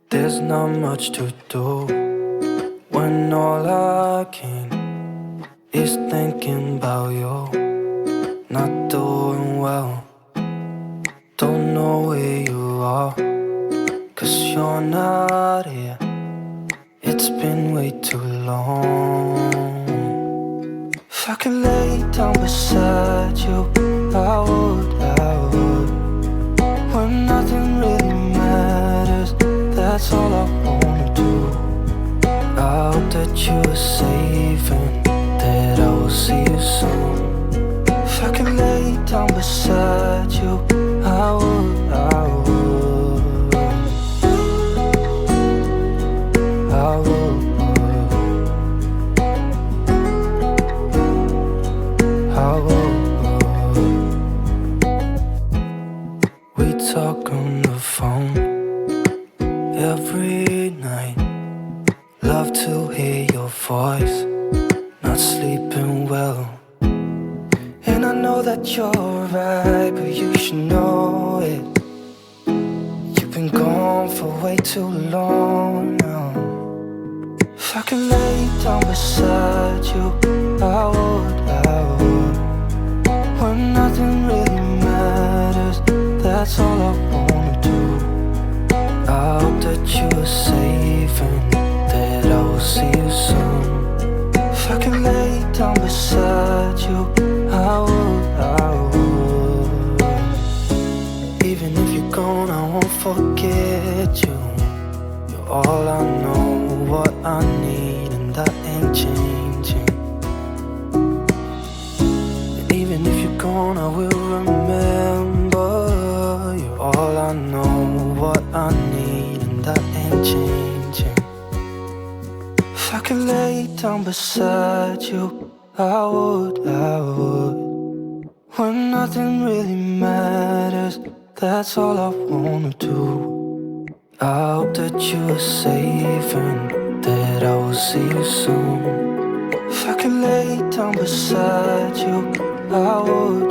There's not much to do when all I can is thinking about you. Not doing well, don't know where you are, 'cause you're not here. It's been way too long. If I could lay down beside you, I would, when nothing really matters, that's all I wanna do. I hope that you are safe and that I will see you soon. If I could lay down beside you, I would, I would, I would, I would. We talk on the phone every night. Love to hear your voice, not sleeping well. And I know that you're right, but you should know it. You've been gone for way too long now. If I could lay down beside you, I would, I would. When nothing really matters, that's all I wanna do. I hope that you are safe and that I will see you soon. If I could lay down beside you, I would, I would. Even if you're gone, I won't forget you. You're all I know, what I need, and that ain't changing. And even if you're gone, I will remember. You're all I know, what I need, and that ain't changing. If I could lay down beside you, I would, I would. When nothing really matters, that's all I wanna do. I hope that you are safe and that I will see you soon. If I could lay down beside you, I would,